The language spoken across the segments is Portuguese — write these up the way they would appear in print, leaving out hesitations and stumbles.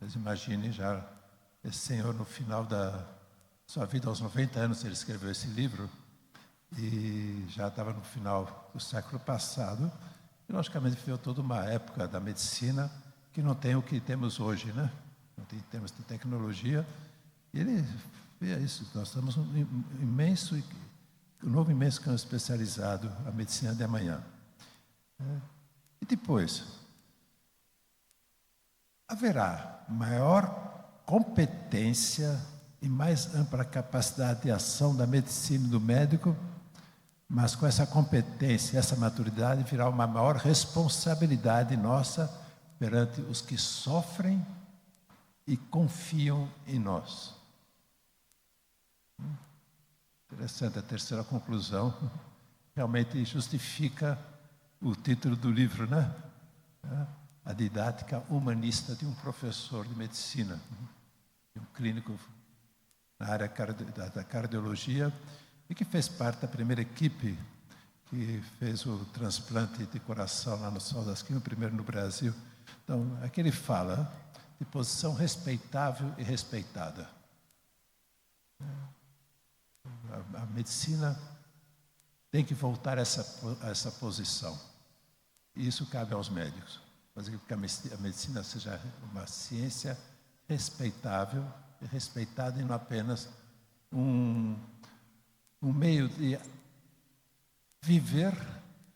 Vocês imaginem já esse senhor no final da sua vida, aos 90 anos, ele escreveu esse livro e já estava no final do século passado. E, logicamente, viveu toda uma época da medicina que não tem o que temos hoje, né? Não tem termos de tecnologia. E ele via isso. Nós estamos um novo imenso campo especializado, a medicina de amanhã. E depois, haverá maior competência e mais ampla capacidade de ação da medicina e do médico, mas com essa competência, essa maturidade, virá uma maior responsabilidade nossa perante os que sofrem e confiam em nós. Interessante, a terceira conclusão realmente justifica o título do livro, né? A didática humanista de um professor de medicina, de um clínico na área da cardiologia, e que fez parte da primeira equipe que fez o transplante de coração lá no Sol das Quinas, o primeiro no Brasil. Então, aqui ele fala de posição respeitável e respeitada. A medicina tem que voltar a essa posição. E isso cabe aos médicos. Fazer que a medicina seja uma ciência respeitável e respeitada e não apenas um meio de viver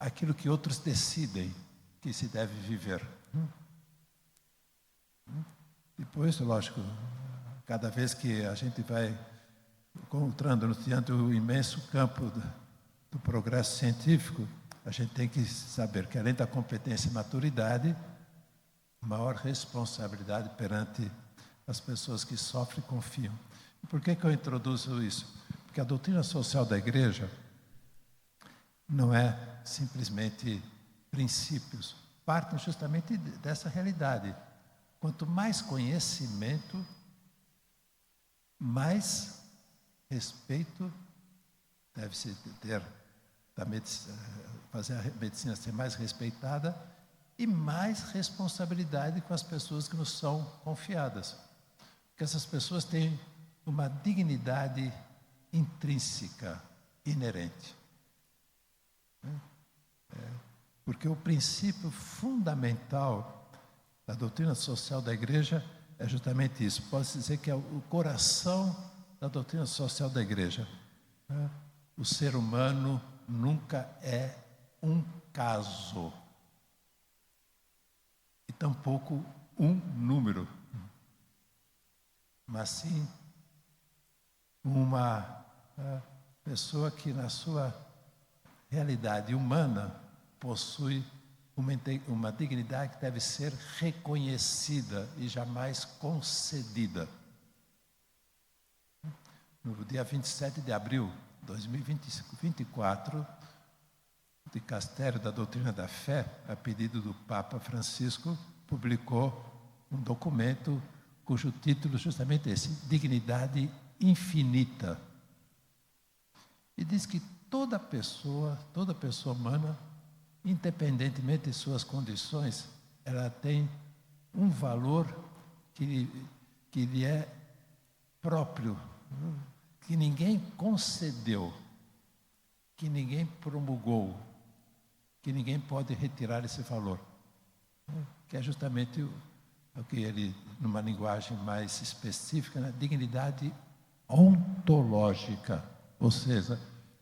aquilo que outros decidem que se deve viver. Depois, lógico, cada vez que a gente vai encontrando diante do imenso campo do progresso científico, a gente tem que saber que, além da competência e maturidade, maior responsabilidade perante as pessoas que sofrem e confiam. E por que eu introduzo isso? Porque a doutrina social da Igreja não é simplesmente princípios, partem justamente dessa realidade. Quanto mais conhecimento, mais respeito deve-se ter da medicina, fazer a medicina ser mais respeitada e mais responsabilidade com as pessoas que nos são confiadas. Porque essas pessoas têm uma dignidade intrínseca, inerente. Porque o princípio fundamental da doutrina social da Igreja é justamente isso. Pode-se dizer que é o coração da doutrina social da Igreja. O ser humano nunca é um caso, e tampouco um número, mas sim uma pessoa que na sua realidade humana possui uma dignidade que deve ser reconhecida e jamais concedida. No dia 27 de abril de 2024, o Dicastério da Doutrina da Fé, a pedido do Papa Francisco, publicou um documento cujo título justamente é esse: Dignidade Infinita. E diz que toda pessoa humana, independentemente de suas condições, ela tem um valor que lhe é próprio, que ninguém concedeu, que ninguém promulgou, que ninguém pode retirar esse valor. Que é justamente o que ele, numa linguagem mais específica, né? Dignidade ontológica. Ou seja,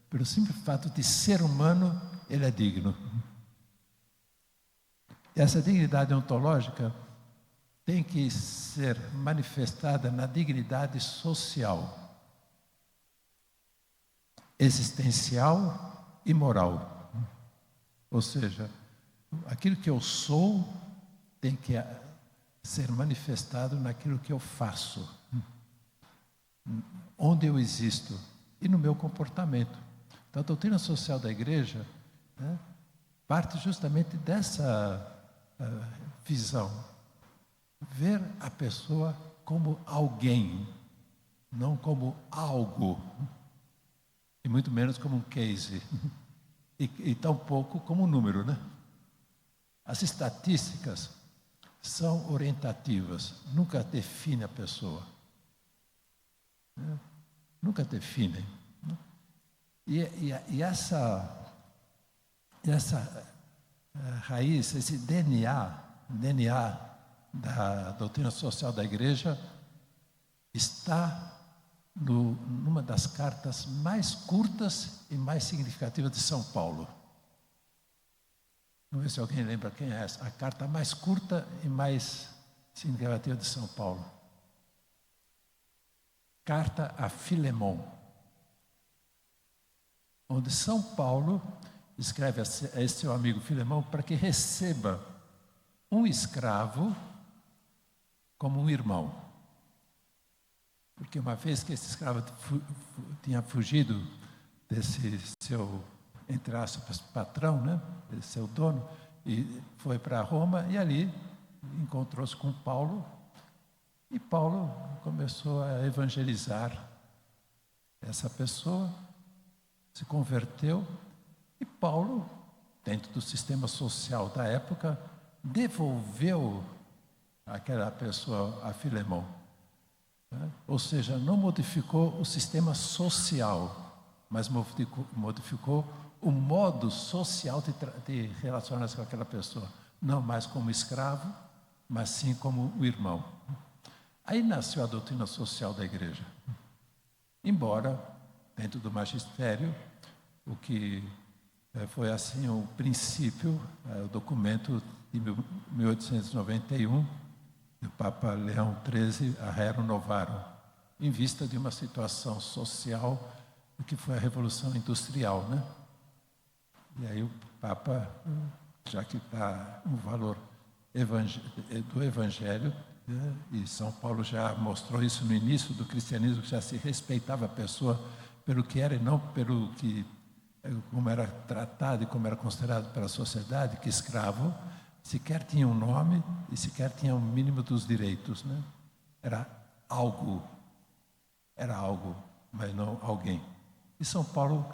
pelo simples fato de ser humano, ele é digno. E essa dignidade ontológica tem que ser manifestada na dignidade social, existencial e moral. Ou seja, aquilo que eu sou tem que ser manifestado naquilo que eu faço, onde eu existo e no meu comportamento. Então, a doutrina social da Igreja, né, parte justamente dessa visão. Ver a pessoa como alguém, não como algo, e muito menos como um case, e tampouco como um número, né? As estatísticas são orientativas, nunca definem a pessoa. Nunca definem. E essa raiz, esse DNA da doutrina social da Igreja está numa das cartas mais curtas e mais significativas de São Paulo. Vamos ver se alguém lembra quem é essa. A carta mais curta e mais significativa de São Paulo. Carta a Filemon, onde São Paulo escreve a esse seu amigo Filemão para que receba um escravo como um irmão. Porque uma vez que esse escravo tinha fugido desse seu, entre aspas, patrão, né? Desse seu dono, e foi para Roma, e ali encontrou-se com Paulo, e Paulo começou a evangelizar essa pessoa, se converteu, e Paulo, dentro do sistema social da época, devolveu aquela pessoa a Filemão. Ou seja, não modificou o sistema social, mas modificou o modo social de relacionar-se com aquela pessoa. Não mais como escravo, mas sim como o irmão. Aí nasceu a doutrina social da Igreja. Embora, dentro do magistério, o que foi assim o princípio, o documento de 1891, do Papa Leão XIII, a Rerum Novarum, em vista de uma situação social que foi a Revolução Industrial, né? E aí o Papa, já que está um valor do Evangelho, né? E São Paulo já mostrou isso no início do cristianismo, que já se respeitava a pessoa pelo que era e não pelo que, como era tratado e como era considerado pela sociedade, que escravo sequer tinha um nome e sequer tinha um mínimo dos direitos, né? Era algo, mas não alguém. E São Paulo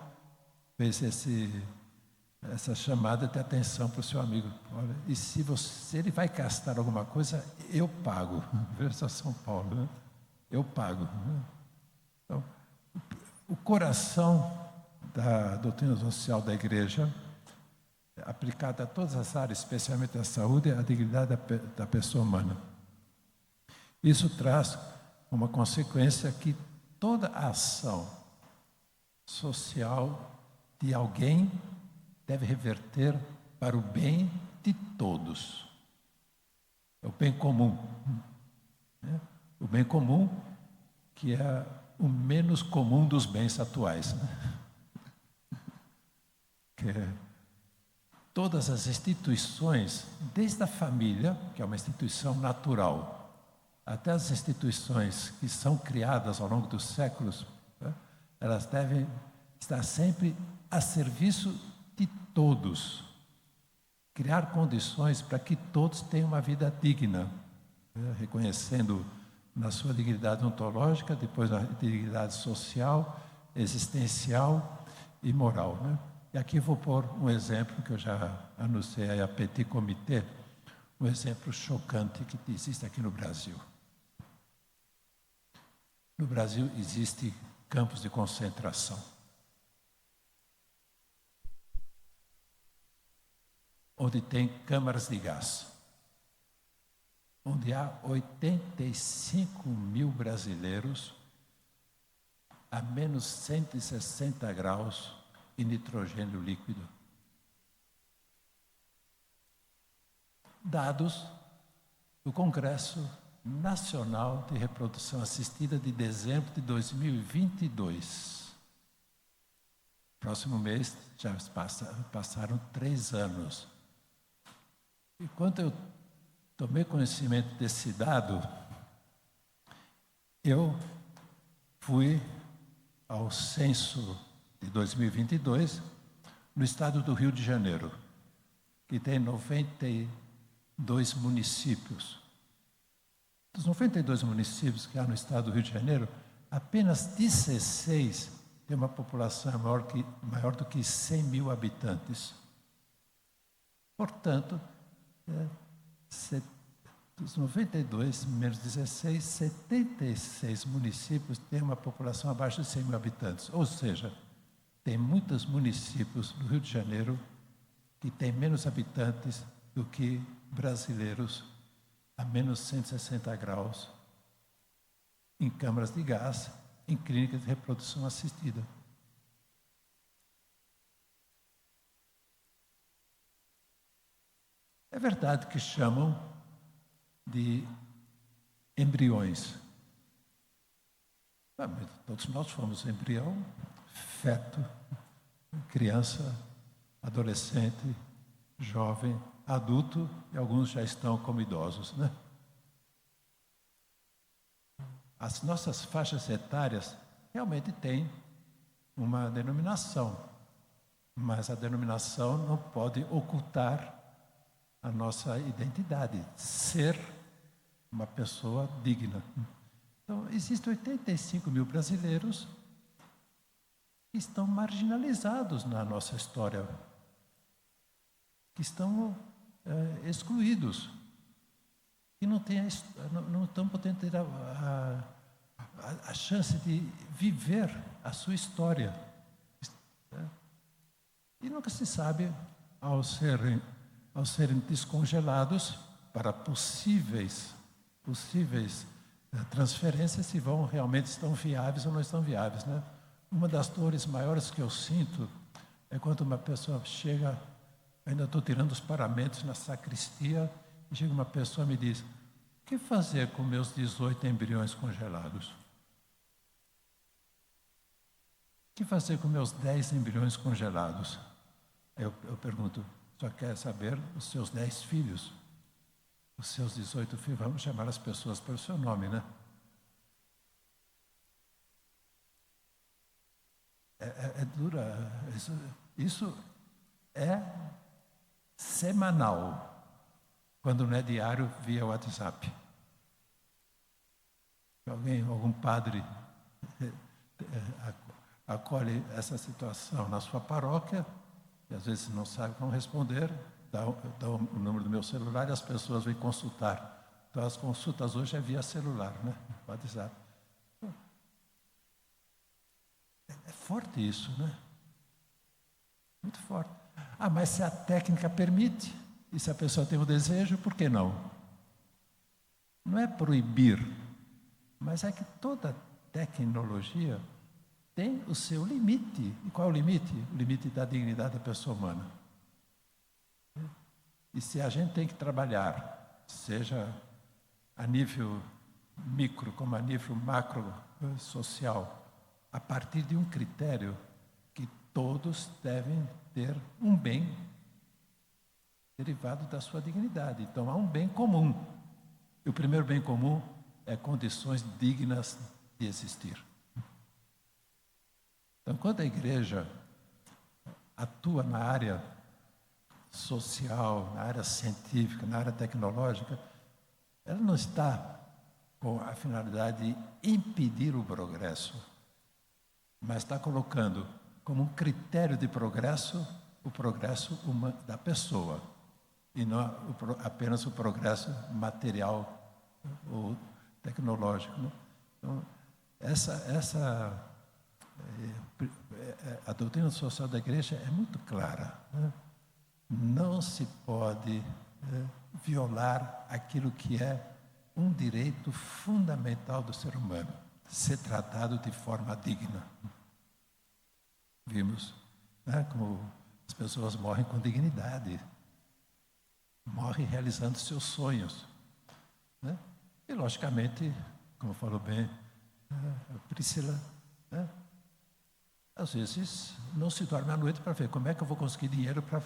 fez essa chamada de atenção para o seu amigo. Olha, e se ele vai gastar alguma coisa, eu pago. Veja São Paulo, né? Eu pago. Né? Então, o coração da doutrina social da Igreja, aplicada a todas as áreas, especialmente a saúde, é a dignidade da pessoa humana. Isso traz uma consequência que toda ação social de alguém deve reverter para o bem de todos. É o bem comum. Né? O bem comum, que é o menos comum dos bens atuais. Né? Que é todas as instituições, desde a família, que é uma instituição natural, até as instituições que são criadas ao longo dos séculos, né, elas devem estar sempre a serviço de todos. Criar condições para que todos tenham uma vida digna, né, reconhecendo na sua dignidade ontológica, depois na dignidade social, existencial e moral, né? E aqui vou pôr um exemplo que eu já anunciei a Petit Comité, um exemplo chocante que existe aqui no Brasil. No Brasil existem campos de concentração. Onde tem câmaras de gás. Onde há 85 mil brasileiros a menos 160 graus e nitrogênio líquido. Dados do Congresso Nacional de Reprodução Assistida de dezembro de 2022. Próximo mês já passaram 3 anos. E quando eu tomei conhecimento desse dado, eu fui ao censo de 2022, no estado do Rio de Janeiro, que tem 92 municípios. Dos 92 municípios que há no estado do Rio de Janeiro, apenas 16 têm uma população maior do que 100 mil habitantes. Portanto, Dos 92, menos 16, 76 municípios têm uma população abaixo de 100 mil habitantes. Ou seja, tem muitos municípios no Rio de Janeiro que têm menos habitantes do que brasileiros a menos 160 graus em câmaras de gás, em clínicas de reprodução assistida. É verdade que chamam de embriões. Mas todos nós fomos embrião, feto, criança, adolescente, jovem, adulto, e alguns já estão como idosos, né? As nossas faixas etárias realmente têm uma denominação, mas a denominação não pode ocultar a nossa identidade, ser uma pessoa digna. Então, existem 85 mil brasileiros que estão marginalizados na nossa história, que estão excluídos, que não estão podendo ter a chance de viver a sua história. E nunca se sabe, ao serem descongelados para possíveis transferências, se realmente estão viáveis ou não estão viáveis, né? Uma das dores maiores que eu sinto é quando uma pessoa chega, ainda estou tirando os paramentos na sacristia, e chega uma pessoa e me diz: o que fazer com meus 18 embriões congelados? O que fazer com meus 10 embriões congelados? Eu pergunto: só quer saber os seus 10 filhos? Os seus 18 filhos, vamos chamar as pessoas pelo seu nome, né? É dura. Isso é semanal, quando não é diário, via WhatsApp. Algum padre acolhe essa situação na sua paróquia, e às vezes não sabe como responder, dá o número do meu celular e as pessoas vêm consultar. Então, as consultas hoje é via celular, né? WhatsApp. É forte isso, né? Muito forte. Mas se a técnica permite, e se a pessoa tem o desejo, por que não? Não é proibir, mas é que toda tecnologia tem o seu limite. E qual é o limite? O limite da dignidade da pessoa humana. E se a gente tem que trabalhar, seja a nível micro como a nível macro social, a partir de um critério que todos devem ter um bem derivado da sua dignidade. Então, há um bem comum. E o primeiro bem comum é condições dignas de existir. Então, quando a igreja atua na área social, na área científica, na área tecnológica, ela não está com a finalidade de impedir o progresso, mas está colocando como um critério de progresso o progresso da pessoa, e não apenas o progresso material ou tecnológico, né? Então, a doutrina social da igreja é muito clara, né? Não se pode violar aquilo que é um direito fundamental do ser humano, ser tratado de forma digna. Vimos, né, como as pessoas morrem com dignidade, morrem realizando seus sonhos, né? E, logicamente, como falou bem a Priscila, né, às vezes não se dorme à noite para ver como é que eu vou conseguir dinheiro para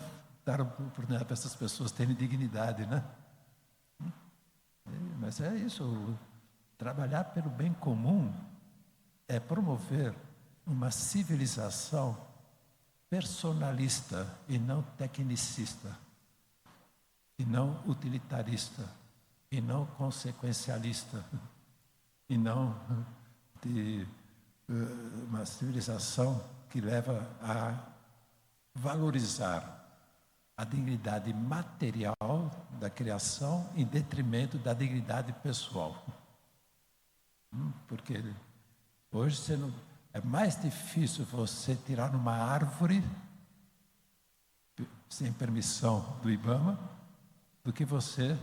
dar oportunidade para essas pessoas terem dignidade, né? Mas é isso, trabalhar pelo bem comum é promover uma civilização personalista e não tecnicista, e não utilitarista, e não consequencialista, e não de uma civilização que leva a valorizar a dignidade material da criação em detrimento da dignidade pessoal. Porque hoje é mais difícil você tirar uma árvore sem permissão do IBAMA do que você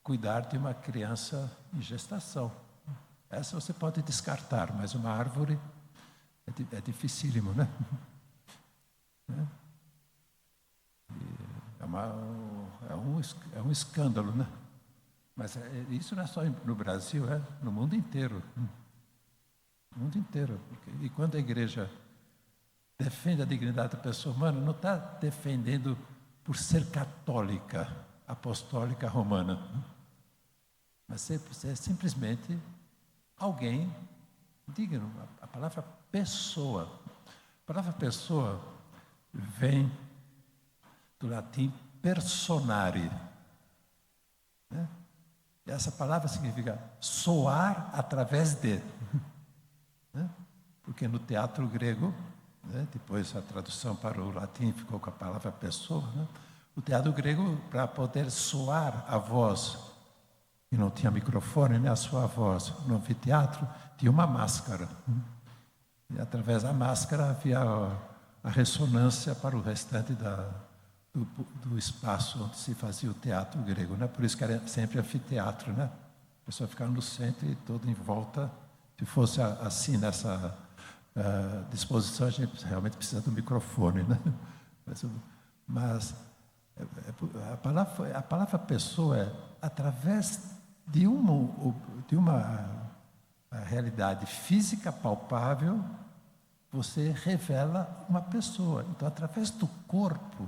cuidar de uma criança em gestação. Essa você pode descartar, mas uma árvore é dificílimo, né? É um escândalo, né? Mas isso não é só no Brasil, é no mundo inteiro. No mundo inteiro. E quando a igreja defende a dignidade da pessoa humana, não está defendendo por ser católica, apostólica romana. Mas é simplesmente alguém digno. A palavra pessoa. A palavra pessoa vem do latim personare. Né? E essa palavra significa soar através de. Né? Porque no teatro grego, né, depois a tradução para o latim ficou com a palavra pessoa, né? O teatro grego, para poder soar a voz, e não tinha microfone, né, a sua voz no anfiteatro, tinha uma máscara. E através da máscara havia a ressonância para o restante do espaço onde se fazia o teatro grego, né? Por isso que era sempre anfiteatro, né? A pessoa ficava no centro e todo em volta. Se fosse assim nessa disposição, a gente realmente precisa do microfone, né? Mas a palavra pessoa é através de uma realidade física palpável, você revela uma pessoa. Então, através do corpo,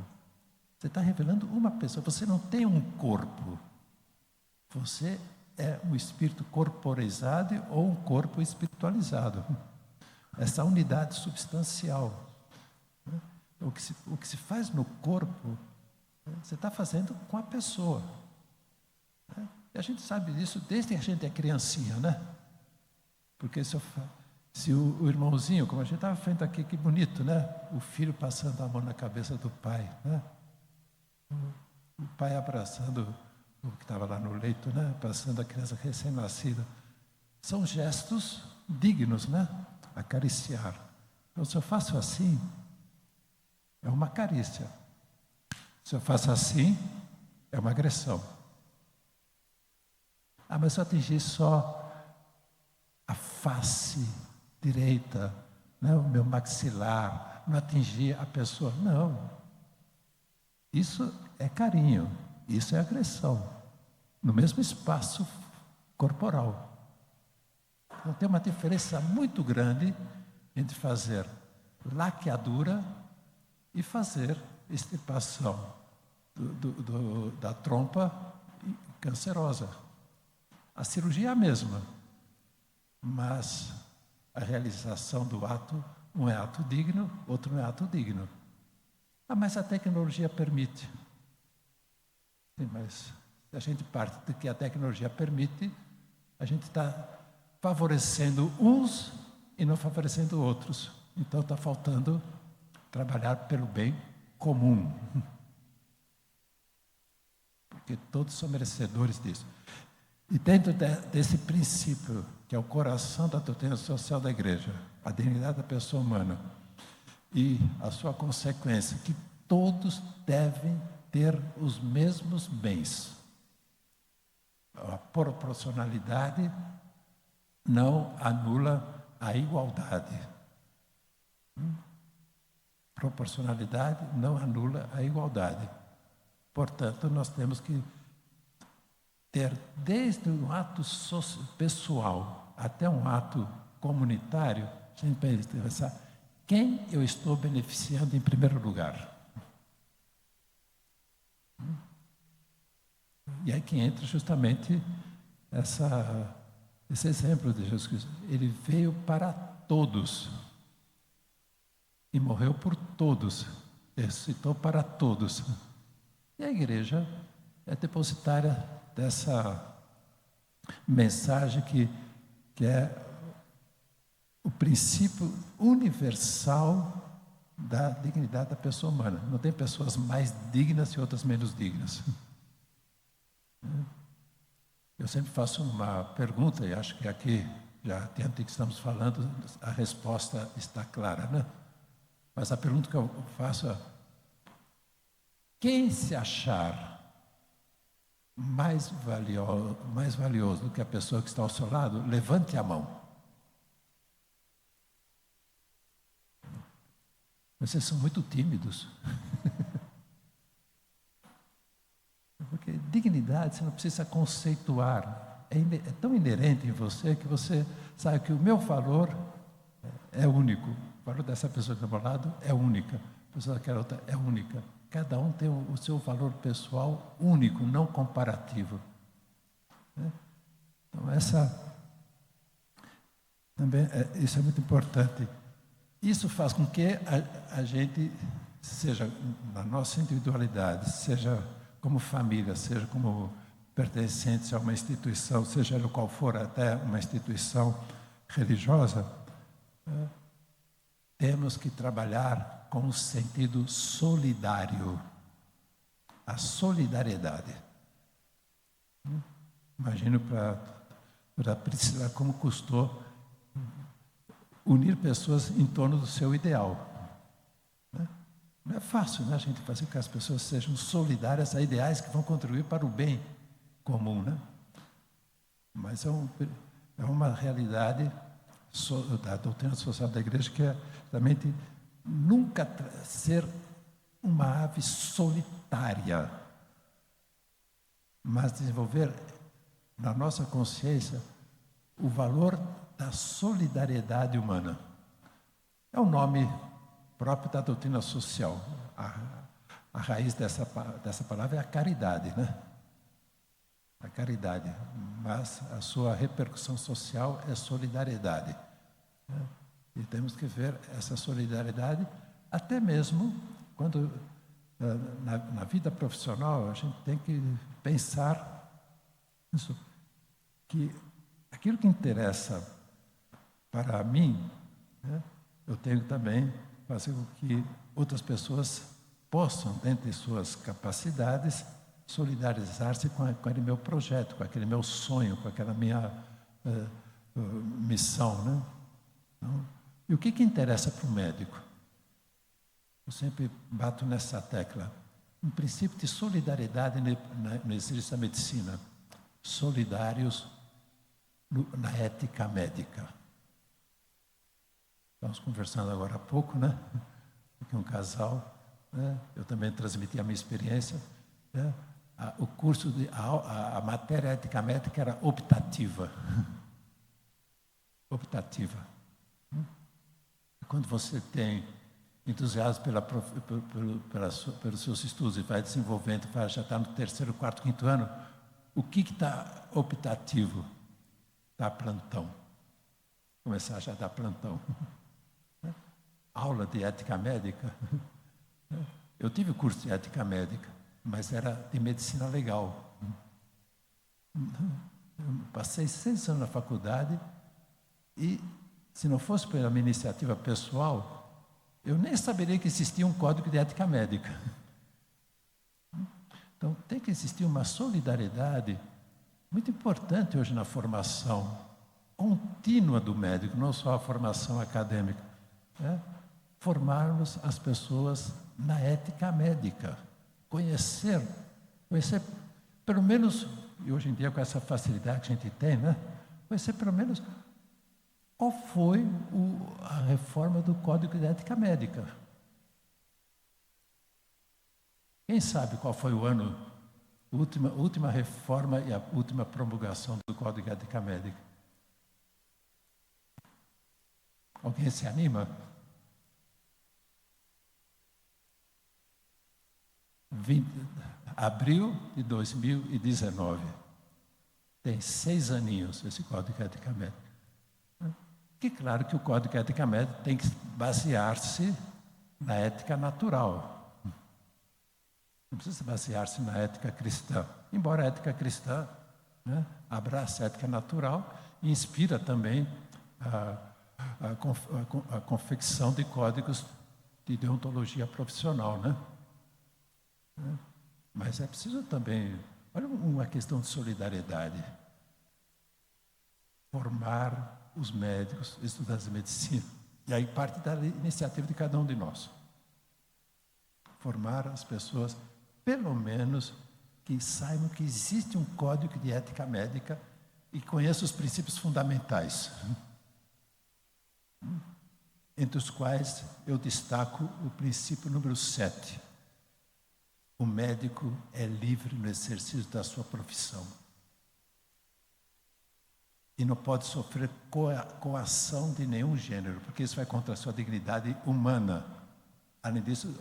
você está revelando uma pessoa. Você não tem um corpo. Você é um espírito corporizado ou um corpo espiritualizado. Essa unidade substancial. O que se faz no corpo, você está fazendo com a pessoa. E a gente sabe disso desde que a gente é criancinha, né? Porque se o irmãozinho, como a gente estava vendo aqui, que bonito, né? O filho passando a mão na cabeça do pai, né? O pai abraçando o que estava lá no leito, né? Passando a criança recém-nascida. São gestos dignos, né? Acariciar. Então, se eu faço assim, é uma carícia. Se eu faço assim, é uma agressão. Ah, mas se eu atingir só a face direita, né? O meu maxilar, não atingir a pessoa. Não. Isso é carinho, isso é agressão. No mesmo espaço corporal. Então tem uma diferença muito grande entre fazer laqueadura e fazer extirpação da trompa cancerosa. A cirurgia é a mesma, mas a realização do ato, um é ato digno, outro não é ato digno. Ah, mas a tecnologia permite. Sim, mas se a gente parte do que a tecnologia permite, a gente está favorecendo uns e não favorecendo outros. Então está faltando trabalhar pelo bem comum. Porque todos são merecedores disso. E dentro desse princípio, que é o coração da doutrina social da igreja, a dignidade da pessoa humana, e a sua consequência, que todos devem ter os mesmos bens. A proporcionalidade não anula a igualdade. Proporcionalidade não anula a igualdade. Portanto, nós temos que ter, desde um ato pessoal até um ato comunitário, a gente pensar quem eu estou beneficiando em primeiro lugar. E aí que entra justamente esse exemplo de Jesus Cristo. Ele veio para todos e morreu por todos, ressuscitou para todos. E a igreja é depositária dessa mensagem que é o princípio universal da dignidade da pessoa humana. Não tem pessoas mais dignas e outras menos dignas. Eu sempre faço uma pergunta, e acho que aqui, já diante que estamos falando, a resposta está clara, né? Mas a pergunta que eu faço é: quem se achar mais valioso do que a pessoa que está ao seu lado, levante a mão. Vocês são muito tímidos. Porque dignidade você não precisa conceituar. É tão inerente em você que você sabe que o meu valor é único. O valor dessa pessoa que está ao meu lado é única. A pessoa daquela outra é única. Cada um tem o seu valor pessoal único, não comparativo. Então, isso é muito importante. Isso faz com que a gente, seja na nossa individualidade, seja como família, seja como pertencentes a uma instituição, seja qual for até uma instituição religiosa, temos que trabalhar com o sentido solidário, a solidariedade. Imagino para Priscila como custou unir pessoas em torno do seu ideal. Não é fácil, né, a gente fazer com que as pessoas sejam solidárias a ideais que vão contribuir para o bem comum, né? Mas é uma realidade da doutrina social da igreja que é realmente nunca ser uma ave solitária, mas desenvolver na nossa consciência o valor da solidariedade humana. É o nome próprio da doutrina social. A raiz dessa palavra é a caridade, né? A caridade, mas a sua repercussão social é solidariedade. Né? E temos que ver essa solidariedade, até mesmo quando, na vida profissional, a gente tem que pensar isso, que aquilo que interessa para mim, né, eu tenho também fazer com que outras pessoas possam, dentro de suas capacidades, solidarizar-se com aquele meu projeto, com aquele meu sonho, com aquela minha missão, né? Então, e o que interessa para o médico? Eu sempre bato nessa tecla. Um princípio de solidariedade no exercício da medicina. Solidários na ética médica. Estamos conversando agora há pouco, né? Aqui um casal, né? Eu também transmiti a minha experiência, né? O curso a matéria ética médica era optativa. Optativa. Quando você tem entusiasmo pelos seus estudos e vai desenvolvendo, já está no 3º, 4º, 5º ano, o que está optativo? Está plantão. Começar já a dar plantão. Aula de ética médica. Eu tive o curso de ética médica, mas era de medicina legal. Eu passei 6 anos na faculdade e, se não fosse pela minha iniciativa pessoal, eu nem saberia que existia um código de ética médica. Então, tem que existir uma solidariedade muito importante hoje na formação contínua do médico, não só a formação acadêmica. Né? Formarmos as pessoas na ética médica. Conhecer pelo menos, e hoje em dia com essa facilidade que a gente tem, né? Conhecer pelo menos qual foi a reforma do Código de Ética Médica. Quem sabe qual foi o ano, a última reforma e a última promulgação do Código de Ética Médica? Alguém se anima? Abril de 2019. Tem 6 aninhos esse Código de Ética Médica. Que claro que o Código de Ética Médica tem que basear-se na ética natural. Não precisa basear-se na ética cristã. Embora a ética cristã, né, abrace a ética natural e inspira também a confecção de códigos de deontologia profissional, né? Mas é preciso também, olha uma questão de solidariedade. Formar os médicos, estudantes de medicina. E aí parte da iniciativa de cada um de nós. Formar as pessoas, pelo menos, que saibam que existe um código de ética médica e conheçam os princípios fundamentais. Entre os quais eu destaco o princípio número 7. O médico é livre no exercício da sua profissão. E não pode sofrer coação de nenhum gênero, porque isso vai contra a sua dignidade humana. Além disso,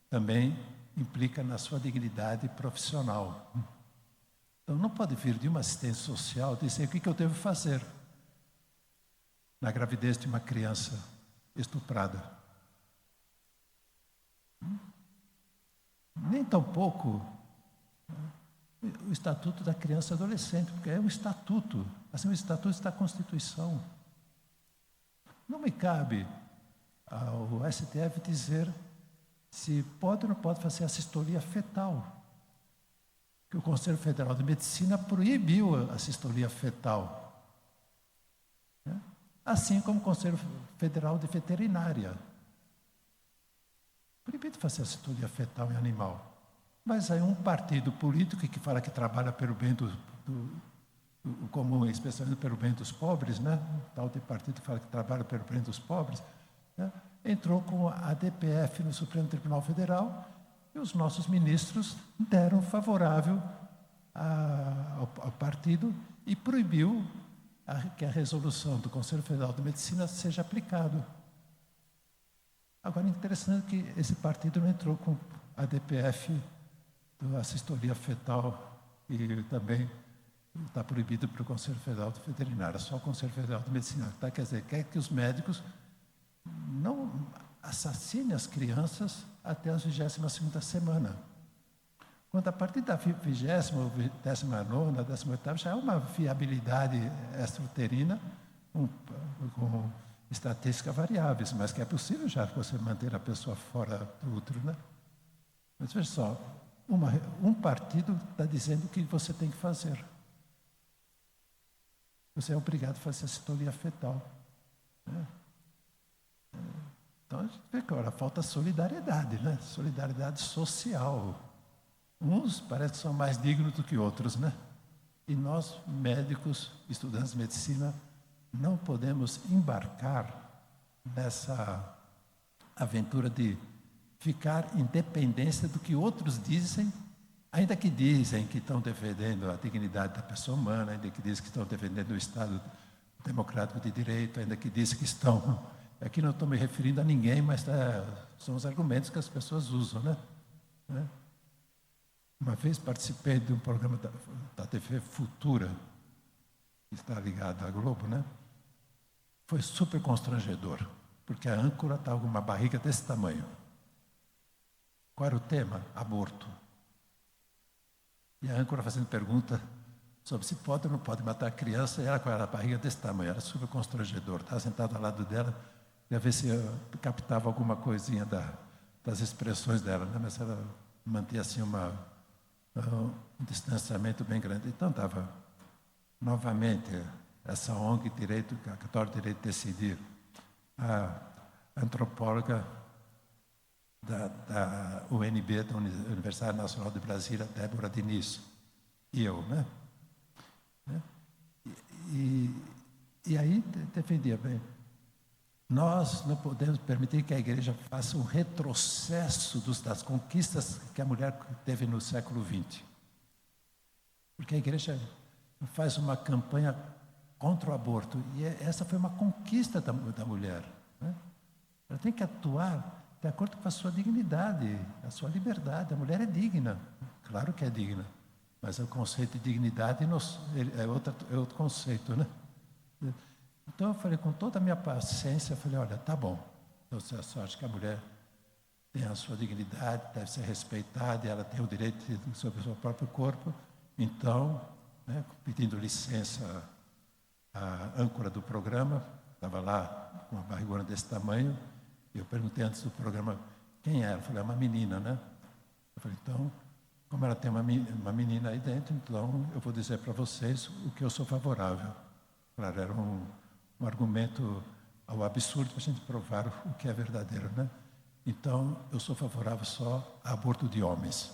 também implica na sua dignidade profissional. Então, não pode vir de uma assistência social dizer o que eu devo fazer na gravidez de uma criança estuprada. Nem tampouco o Estatuto da Criança e Adolescente, porque é um estatuto. Assim, o estatuto está na Constituição. Não me cabe ao STF dizer se pode ou não pode fazer assistolia fetal. Que o Conselho Federal de Medicina proibiu a assistolia fetal. Assim como o Conselho Federal de Veterinária. Proibido fazer assistolia fetal em animal. Mas aí um partido político que fala que trabalha pelo bem do comum, especialmente pelo bem dos pobres, né? Tal de partido que fala que trabalha pelo bem dos pobres, né? Entrou com a DPF no Supremo Tribunal Federal e os nossos ministros deram favorável ao partido e proibiu que a resolução do Conselho Federal de Medicina seja aplicada. Agora, é interessante que esse partido não entrou com a DPF da assistolia fetal e também está proibido para o Conselho Federal de Veterinária, só o Conselho Federal de Medicina. Tá? Quer dizer, quer que os médicos não assassinem as crianças até a 22ª semana. Quando a partir da 20ª, 19ª, 18ª, já há uma viabilidade extrauterina com estatísticas variáveis, mas que é possível já você manter a pessoa fora do útero, né? Mas veja só, um partido está dizendo o que você tem que fazer. Você é obrigado a fazer assistolia fetal. Né? Então, a gente vê que agora falta solidariedade, né? Solidariedade social. Uns parecem que são mais dignos do que outros, né? E nós, médicos, estudantes de medicina, não podemos embarcar nessa aventura de ficar em dependência do que outros dizem, ainda que dizem que estão defendendo a dignidade da pessoa humana, ainda que dizem que estão defendendo o Estado democrático de direito, ainda que dizem que estão... Aqui não estou me referindo a ninguém, mas são os argumentos que as pessoas usam, né? Uma vez participei de um programa da TV Futura, que está ligado à Globo, né? Foi super constrangedor, porque a âncora estava com uma barriga desse tamanho. Qual era o tema? Aborto. E a âncora fazendo pergunta sobre se pode ou não pode matar a criança, e ela com a barriga desse tamanho, era super constrangedor. Estava sentado ao lado dela, ia ver se eu captava alguma coisinha das expressões dela, né? Mas ela mantinha assim um distanciamento bem grande. Então estava novamente essa ONG Católico Direito de Decidir, a antropóloga da UNB, da Universidade Nacional de Brasília, Débora Diniz, e eu, né? E aí defendia bem. Nós não podemos permitir que a igreja faça um retrocesso das conquistas que a mulher teve no século XX. Porque a igreja faz uma campanha contra o aborto, e essa foi uma conquista da mulher. Né? Ela tem que atuar de acordo com a sua dignidade, a sua liberdade. A mulher é digna, claro que é digna, mas o conceito de dignidade é outro conceito, né? Então eu falei com toda a minha paciência, eu falei, olha, tá bom, você só acha que a mulher tem a sua dignidade, deve ser respeitada, e ela tem o direito sobre o seu próprio corpo, então, né, pedindo licença à âncora do programa, estava lá com uma barrigona desse tamanho, Eu perguntei antes do programa quem era. Eu falei, é uma menina, né? Eu falei, então, como ela tem uma menina aí dentro, então eu vou dizer para vocês o que eu sou favorável. Claro, era um argumento ao absurdo para a gente provar o que é verdadeiro, né? Então, eu sou favorável só a aborto de homens.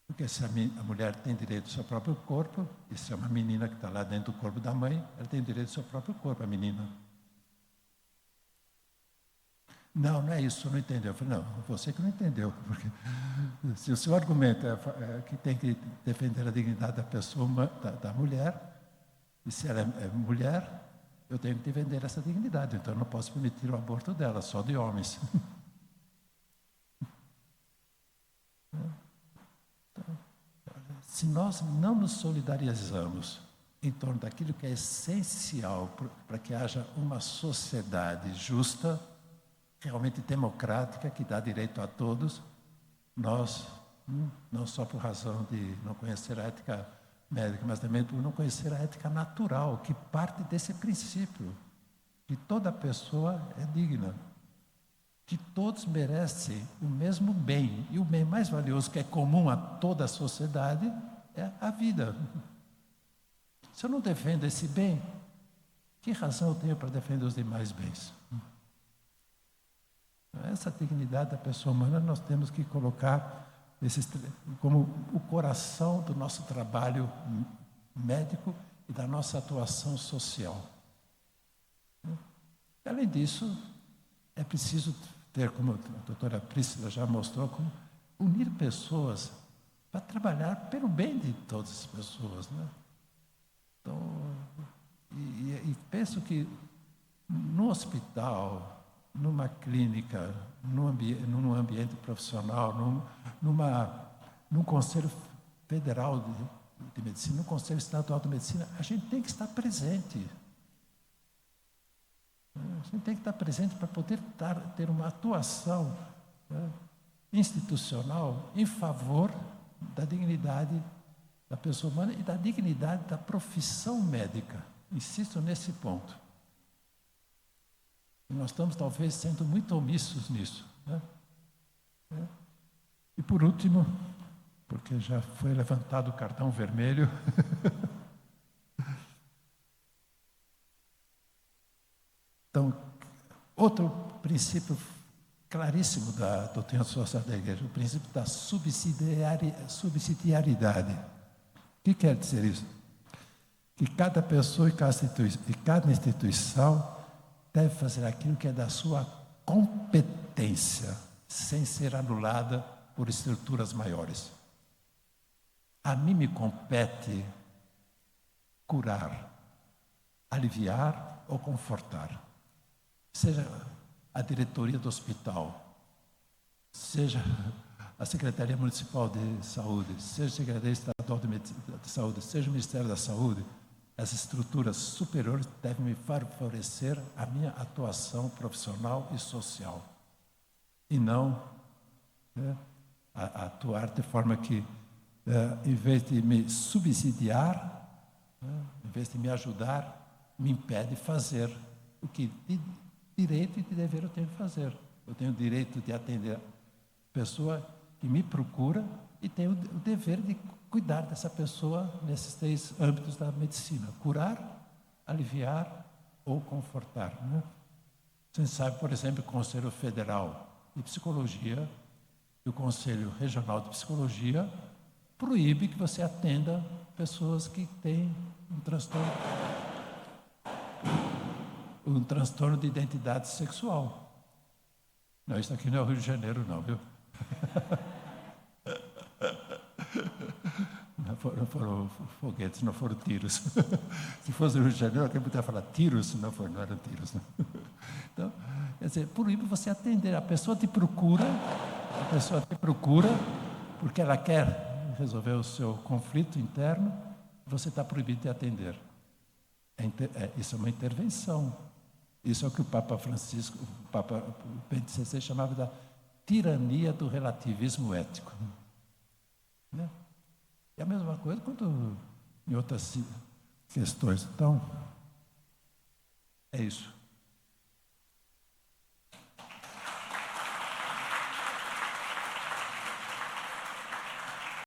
Porque se a mulher tem direito ao seu próprio corpo, e se é uma menina que está lá dentro do corpo da mãe, ela tem direito ao seu próprio corpo, a menina. Não, não é isso, você não entendeu. Eu falei, não, você que não entendeu. Porque se o seu argumento é que tem que defender a dignidade da pessoa, da mulher, e se ela é mulher, eu tenho que defender essa dignidade. Então, eu não posso permitir o aborto dela, só de homens. Então, se nós não nos solidarizamos em torno daquilo que é essencial para que haja uma sociedade justa, realmente democrática, que dá direito a todos, nós, não só por razão de não conhecer a ética médica, mas também por não conhecer a ética natural, que parte desse princípio, que toda pessoa é digna, que todos merecem o mesmo bem, e o bem mais valioso que é comum a toda a sociedade é a vida. Se eu não defendo esse bem, que razão eu tenho para defender os demais bens? Essa dignidade da pessoa humana nós temos que colocar como o coração do nosso trabalho médico e da nossa atuação social. Além disso, é preciso ter, como a doutora Priscila já mostrou, como unir pessoas para trabalhar pelo bem de todas as pessoas, né? Então, e penso que no hospital, numa clínica, num ambiente profissional, num Conselho Federal de Medicina, no Conselho Estadual de Medicina, a gente tem que estar presente. A gente tem que estar presente para poder ter uma atuação, né, institucional em favor da dignidade da pessoa humana e da dignidade da profissão médica. Insisto nesse ponto. E nós estamos, talvez, sendo muito omissos nisso, né? E, por último, porque já foi levantado o cartão vermelho, então, outro princípio claríssimo da doutrina social da Igreja, o princípio da subsidiariedade. O que quer dizer isso? Que cada pessoa e cada instituição deve fazer aquilo que é da sua competência, sem ser anulada por estruturas maiores. A mim me compete curar, aliviar ou confortar. Seja a diretoria do hospital, seja a Secretaria Municipal de Saúde, seja a Secretaria Estadual de Saúde, seja o Ministério da Saúde, as estruturas superiores devem me favorecer a minha atuação profissional e social. E não, né, atuar de forma que, em vez de me subsidiar, né, em vez de me ajudar, me impede de fazer o que de direito e de dever eu tenho que fazer. Eu tenho o direito de atender a pessoa que me procura e tenho o dever de cuidar dessa pessoa nesses 3 âmbitos da medicina: curar, aliviar ou confortar, né? Você sabe, por exemplo, o Conselho Federal de Psicologia e o Conselho Regional de Psicologia proíbe que você atenda pessoas que têm um transtorno de identidade sexual. Não, isso aqui não é o Rio de Janeiro, não, viu? Não foram foguetes, não foram tiros. Se fosse o Rio de Janeiro, alguém poderia falar tiros, não eram tiros. Não. Então, quer dizer, proíbe você atender. A pessoa te procura porque ela quer resolver o seu conflito interno, você está proibido de atender. Isso é uma intervenção. Isso é o que o Papa Francisco, o Papa Bento XVI chamava da tirania do relativismo ético. Né? É a mesma coisa quanto em outras questões. Então, é isso.